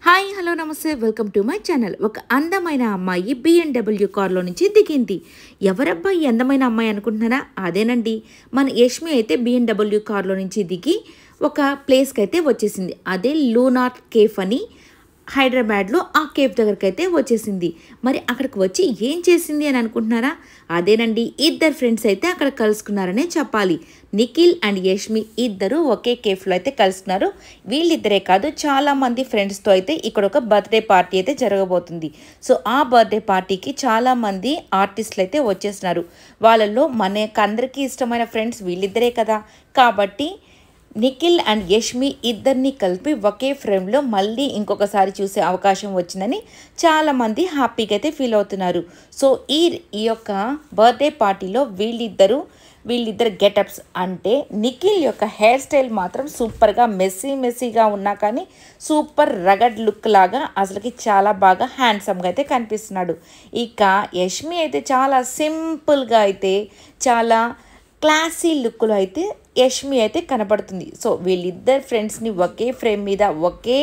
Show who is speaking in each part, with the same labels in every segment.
Speaker 1: Hi hello నమస్తే welcome to my channel. ఒక అందమైన అమ్మాయి BMW కార్లో నుంచి దిగింది. ఎవరబ్బా ఈ అందమైన అమ్మాయి అనుకుంటున్నారా? అదేనండి, మన యష్మి అయితే BMW కార్లో నుంచి దిగి ఒక ప్లేస్కి అయితే వచ్చేసింది. అదే లూనార్ కేఫ్ అని హైదరాబాద్లో ఆ కేఫ్ దగ్గరికి అయితే వచ్చేసింది. మరి అక్కడికి వచ్చి ఏం చేసింది అని అనుకుంటున్నారా? అదేనండి, ఇద్దరు ఫ్రెండ్స్ అయితే అక్కడ కలుసుకున్నారనే చెప్పాలి. నిఖిల్ అండ్ యష్మి ఇద్దరు ఒకే కేఫ్లో అయితే కలుసుకున్నారు. వీళ్ళిద్దరే కాదు, చాలామంది ఫ్రెండ్స్తో అయితే ఇక్కడ ఒక బర్త్డే పార్టీ అయితే జరగబోతుంది. సో ఆ బర్త్డే పార్టీకి చాలామంది ఆర్టిస్టులు అయితే వచ్చేస్తున్నారు. వాళ్ళల్లో మనకందరికీ ఇష్టమైన ఫ్రెండ్స్ వీళ్ళిద్దరే కదా, కాబట్టి నిఖిల్ అండ్ యష్మి ఇద్దరిని కలిపి ఒకే ఫ్రేమ్లో మళ్ళీ ఇంకొకసారి చూసే అవకాశం వచ్చిందని చాలామంది హ్యాపీగా అయితే ఫీల్ అవుతున్నారు. సో ఈ యొక్క బర్త్డే పార్టీలో వీళ్ళిద్దరు గెటప్స్ అంటే నిఖిల్ యొక్క హెయిర్ స్టైల్ మాత్రం సూపర్గా మెస్సీగా ఉన్నా కానీ సూపర్ రగడ్ లుక్ లాగా అసలుకి చాలా బాగా హ్యాండ్సమ్గా అయితే కనిపిస్తున్నాడు. ఇక యష్మి అయితే చాలా సింపుల్గా అయితే చాలా క్లాసీ లుక్లో అయితే యష్మి అయితే కనబడుతుంది. సో వీళ్ళిద్దరు ఫ్రెండ్స్ని ఒకే ఫ్రేమ్ మీద ఒకే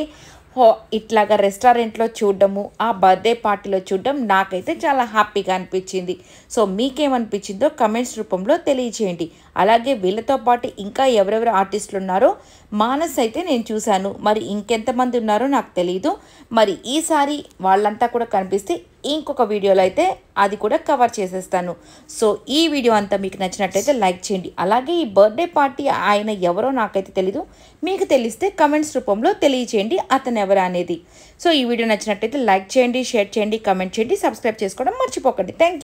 Speaker 1: ఇట్లాగా రెస్టారెంట్లో చూడడము, ఆ బర్త్డే పార్టీలో చూడడం నాకైతే చాలా హ్యాపీగా అనిపించింది. సో మీకేమనిపించిందో కమెంట్స్ రూపంలో తెలియచేయండి. అలాగే వీళ్ళతో పాటు ఇంకా ఎవరెవరు ఆర్టిస్టులు ఉన్నారో మానస్ అయితే నేను చూశాను, మరి ఇంకెంతమంది ఉన్నారో నాకు తెలియదు. మరి ఈసారి వాళ్ళంతా కూడా కనిపిస్తే ఇంకొక వీడియోలో అయితే అది కూడా కవర్ చేసేస్తాను. సో ఈ వీడియో అంతా మీకు నచ్చినట్టయితే లైక్ చేయండి. అలాగే ఈ బర్త్డే పార్టీ ఆయన ఎవరో నాకైతే తెలీదు, మీకు తెలిస్తే కమెంట్స్ రూపంలో తెలియచేయండి అతను ఎవరు అనేది. సో ఈ వీడియో నచ్చినట్టయితే లైక్ చేయండి, షేర్ చేయండి, కమెంట్ చేయండి, సబ్స్క్రైబ్ చేసుకోవడం మర్చిపోకండి. Thank you.